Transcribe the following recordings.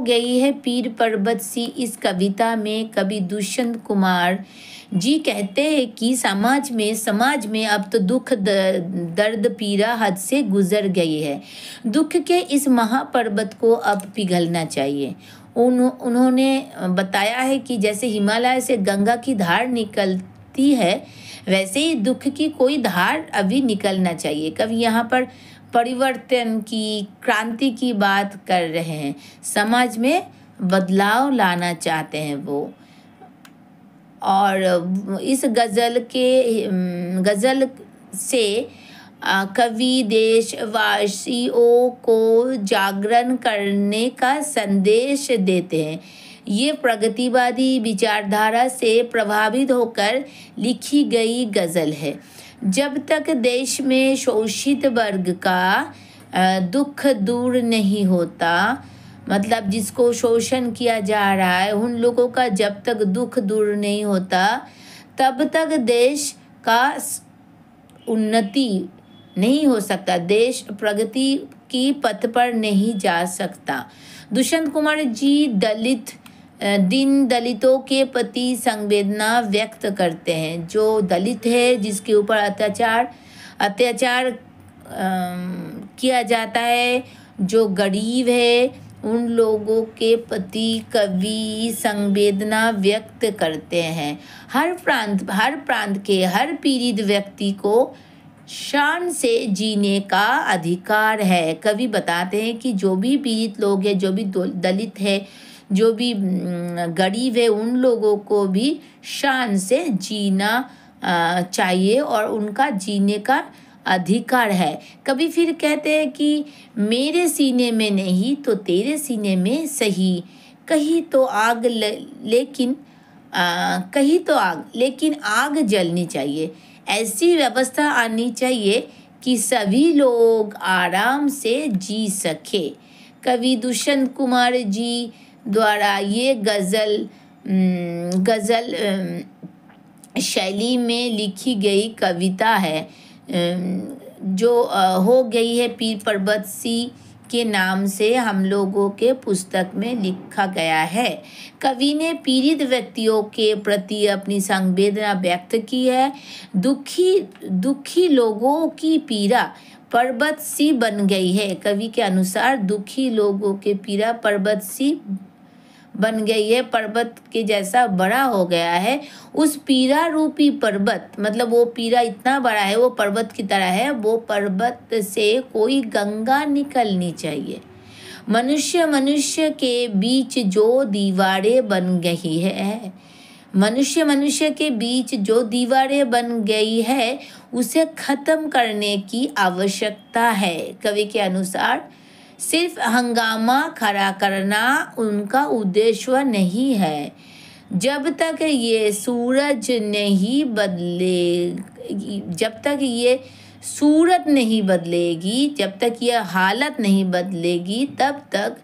गई है पीर पर्वत सी। इस कविता में कवि दुष्यंत कुमार जी कहते हैं कि समाज में अब तो दुख दर्द पीड़ा हद से गुजर गई है। दुख के इस महापर्वत को अब पिघलना चाहिए। उन्होंने बताया है कि जैसे हिमालय से गंगा की धार निकलती है, वैसे ही दुख की कोई धार अभी निकलना चाहिए। कवि यहाँ पर परिवर्तन की, क्रांति की बात कर रहे हैं। समाज में बदलाव लाना चाहते हैं वो। और इस गज़ल से कवि देशवासियों को जागरण करने का संदेश देते हैं। ये प्रगतिवादी विचारधारा से प्रभावित होकर लिखी गई गज़ल है। जब तक देश में शोषित वर्ग का दुख दूर नहीं होता, मतलब जिसको शोषण किया जा रहा है, उन लोगों का जब तक दुख दूर नहीं होता, तब तक देश का उन्नति नहीं हो सकता, देश प्रगति की पथ पर नहीं जा सकता। दुष्यंत कुमार जी दलितों के प्रति संवेदना व्यक्त करते हैं। जो दलित है, जिसके ऊपर अत्याचार किया जाता है, जो गरीब है, उन लोगों के प्रति कवि संवेदना व्यक्त करते हैं। हर प्रांत के हर पीड़ित व्यक्ति को शान से जीने का अधिकार है। कवि बताते हैं कि जो भी पीड़ित लोग हैं, जो भी दलित है, जो भी गरीब है, उन लोगों को भी शान से जीना चाहिए और उनका जीने का अधिकार है। कभी फिर कहते हैं कि मेरे सीने में नहीं तो तेरे सीने में सही, कहीं तो आग लेकिन आग जलनी चाहिए। ऐसी व्यवस्था आनी चाहिए कि सभी लोग आराम से जी सके। कवि दुष्यंत कुमार जी द्वारा ये गज़ल शैली में लिखी गई कविता है, जो हो गई है पीर पर्वत सी के नाम से हम लोगों के पुस्तक में लिखा गया है। कवि ने पीड़ित व्यक्तियों के प्रति अपनी संवेदना व्यक्त की है। दुखी लोगों की पीड़ा पर्वत सी बन गई है। कवि के अनुसार दुखी लोगों के पीड़ा पर्वत सी बन गई है, पर्वत के जैसा बड़ा हो गया है। उस पीड़ा रूपी पर्वत, मतलब वो पीड़ा इतना बड़ा है, वो पर्वत की तरह है। वो पर्वत से कोई गंगा निकलनी चाहिए। मनुष्य के बीच जो दीवारें बन गई है, मनुष्य के बीच जो दीवारें बन गई है, उसे खत्म करने की आवश्यकता है। कवि के अनुसार सिर्फ हंगामा खड़ा करना उनका उद्देश्य नहीं है। जब तक ये सूरत नहीं बदलेगी, जब तक ये हालत नहीं बदलेगी, तब तक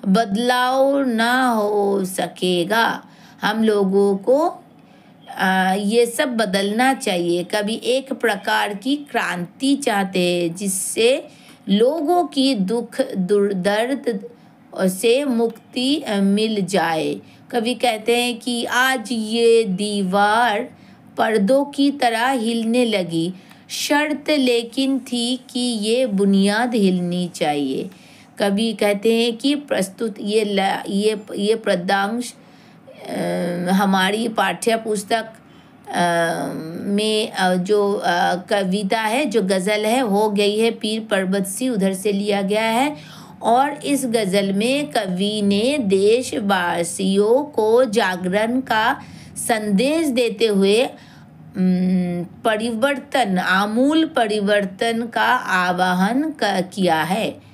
बदलाव ना हो सकेगा। हम लोगों को ये सब बदलना चाहिए। कभी एक प्रकार की क्रांति चाहते हैं जिससे लोगों की दुख दर्द से मुक्ति मिल जाए। कवि कहते हैं कि आज ये दीवार पर्दों की तरह हिलने लगी, शर्त लेकिन थी कि ये बुनियाद हिलनी चाहिए। कवि कहते हैं कि प्रस्तुत ये पद्यांश हमारी पाठ्य पुस्तक में जो कविता है, जो गज़ल है, हो गई है पीर पर्वत सी, उधर से लिया गया है। और इस गज़ल में कवि ने देशवासियों को जागरण का संदेश देते हुए आमूल परिवर्तन का आह्वान किया है।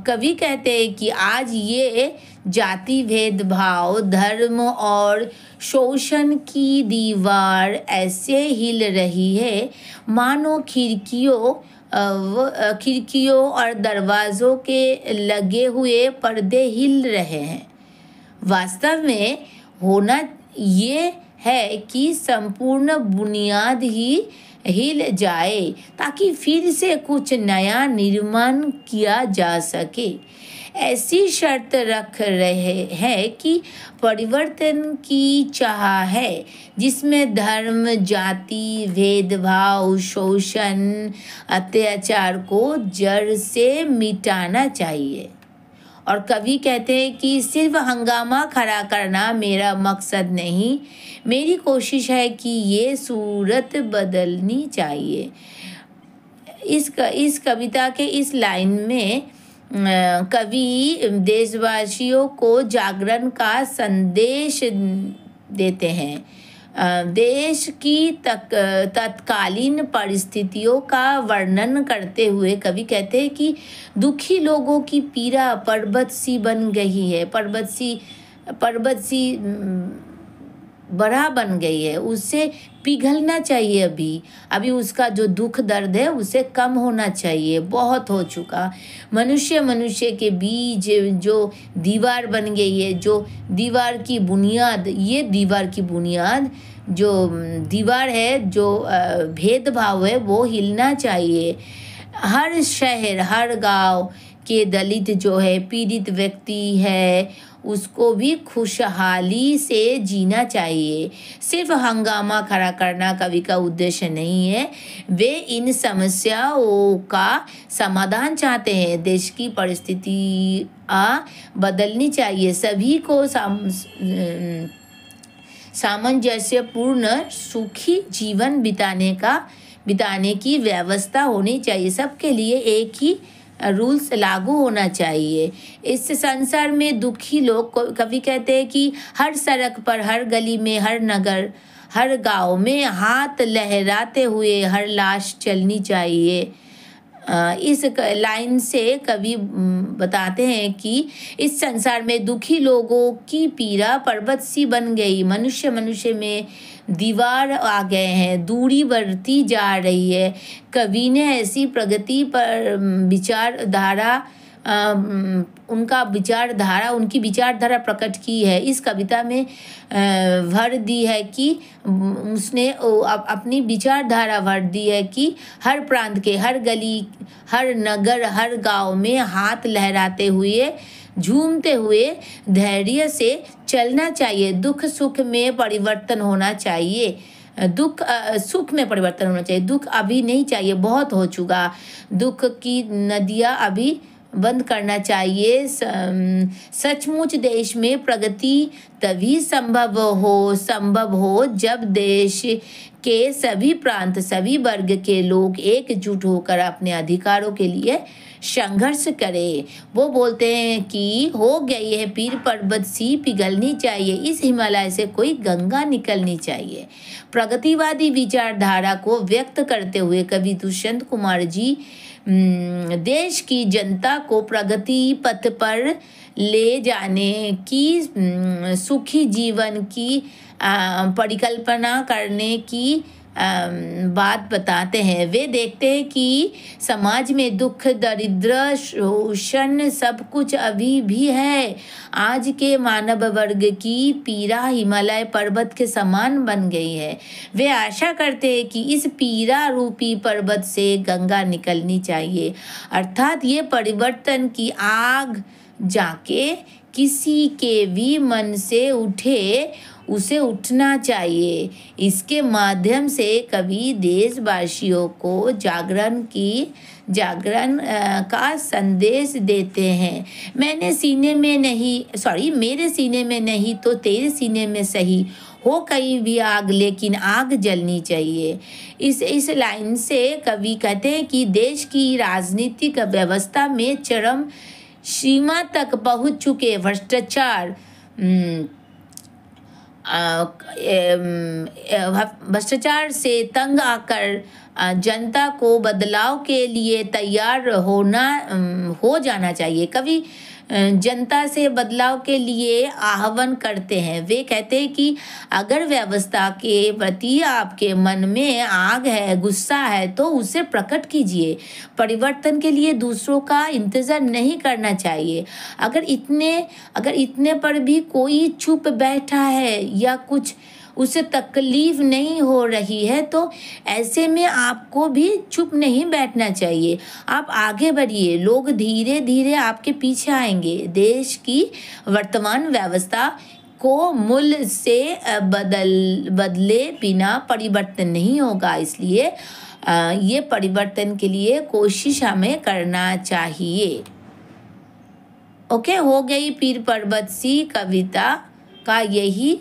कवि कहते हैं कि आज ये जाति भेदभाव, धर्म और शोषण की दीवार ऐसे हिल रही है मानो खिड़कियों और दरवाज़ों के लगे हुए पर्दे हिल रहे हैं। वास्तव में होना ये है कि संपूर्ण बुनियाद ही हिल जाए ताकि फिर से कुछ नया निर्माण किया जा सके। ऐसी शर्त रख रहे हैं कि परिवर्तन की चाह है, जिसमें धर्म, जाति, भेदभाव, शोषण, अत्याचार को जड़ से मिटाना चाहिए। और कवि कहते हैं कि सिर्फ हंगामा खड़ा करना मेरा मकसद नहीं, मेरी कोशिश है कि ये सूरत बदलनी चाहिए। इस कविता के इस लाइन में कवि देशवासियों को जागरण का संदेश देते हैं। देश की तत्कालीन परिस्थितियों का वर्णन करते हुए कवि कहते हैं कि दुखी लोगों की पीड़ा पर्वत सी बन गई है, पर्वत सी बड़ा बन गई है, उससे पिघलना चाहिए। अभी उसका जो दुख दर्द है उसे कम होना चाहिए, बहुत हो चुका। मनुष्य के बीच जो दीवार बन गई है, जो दीवार की बुनियाद, ये दीवार की बुनियाद जो दीवार है, जो भेदभाव है, वो हिलना चाहिए। हर शहर, हर गांव के दलित जो है, पीड़ित व्यक्ति है, उसको भी खुशहाली से जीना चाहिए। सिर्फ हंगामा खड़ा करना कवि का उद्देश्य नहीं है, वे इन समस्याओं का समाधान चाहते हैं। देश की परिस्थिति बदलनी चाहिए, सभी को सामंजस्यपूर्ण सुखी जीवन बिताने की व्यवस्था होनी चाहिए। सबके लिए एक ही रूल्स लागू होना चाहिए। इस संसार में दुखी लोग, कवि कहते हैं कि हर सड़क पर, हर गली में, हर नगर, हर गांव में हाथ लहराते हुए हर लाश चलनी चाहिए। इस लाइन से कवि बताते हैं कि इस संसार में दुखी लोगों की पीड़ा पर्वत सी बन गई, मनुष्य में दीवार आ गए हैं, दूरी बढ़ती जा रही है। कवि ने ऐसी प्रगति पर उनकी विचारधारा प्रकट की है। इस कविता में भर दी है कि उसने अपनी विचारधारा भर दी है कि हर प्रांत के, हर गली, हर नगर, हर गांव में हाथ लहराते हुए, झूमते हुए धैर्य से चलना चाहिए। दुख सुख में परिवर्तन होना चाहिए, सुख में परिवर्तन होना चाहिए। दुख अभी नहीं चाहिए, बहुत हो चुका। दुख की नदियाँ अभी बंद करना चाहिए। सचमुच देश में प्रगति तभी संभव हो जब देश के सभी प्रांत, सभी वर्ग के लोग एकजुट होकर अपने अधिकारों के लिए संघर्ष करें। वो बोलते हैं कि हो गई है पीर पर्वत सी पिघलनी चाहिए, इस हिमालय से कोई गंगा निकलनी चाहिए। प्रगतिवादी विचारधारा को व्यक्त करते हुए कवि दुष्यंत कुमार जी देश की जनता को प्रगति पथ पर ले जाने की, सुखी जीवन की परिकल्पना करने की बात बताते हैं। वे देखते हैं कि समाज में दुख, दरिद्र, शोषण सब कुछ अभी भी है। आज के मानव वर्ग की पीड़ा हिमालय पर्वत के समान बन गई है। वे आशा करते हैं कि इस पीड़ा रूपी पर्वत से गंगा निकलनी चाहिए, अर्थात ये परिवर्तन की आग जाके किसी के भी मन से उठे, उसे उठना चाहिए। इसके माध्यम से कवि देशवासियों को जागरण का संदेश देते हैं। मेरे सीने में नहीं तो तेरे सीने में सही, हो कहीं भी आग लेकिन आग जलनी चाहिए। इस लाइन से कवि कहते हैं कि देश की राजनीतिक व्यवस्था में चरम सीमा तक पहुंच चुके भ्रष्टाचार से तंग आकर जनता को बदलाव के लिए तैयार हो जाना चाहिए। कवि जनता से बदलाव के लिए आह्वान करते हैं। वे कहते हैं कि अगर व्यवस्था के प्रति आपके मन में आग है, गुस्सा है, तो उसे प्रकट कीजिए। परिवर्तन के लिए दूसरों का इंतजार नहीं करना चाहिए। अगर इतने पर भी कोई चुप बैठा है या कुछ उसे तकलीफ़ नहीं हो रही है, तो ऐसे में आपको भी चुप नहीं बैठना चाहिए। आप आगे बढ़िए, लोग धीरे-धीरे आपके पीछे आएँगे। देश की वर्तमान व्यवस्था को मूल से बदले बिना परिवर्तन नहीं होगा, इसलिए ये परिवर्तन के लिए कोशिश हमें करना चाहिए। ओके, हो गई पीर पर्वत सी कविता का यही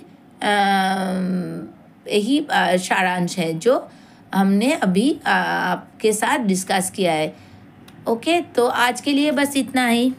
सारांश है जो हमने अभी आपके साथ डिस्कस किया है। ओके, तो आज के लिए बस इतना ही।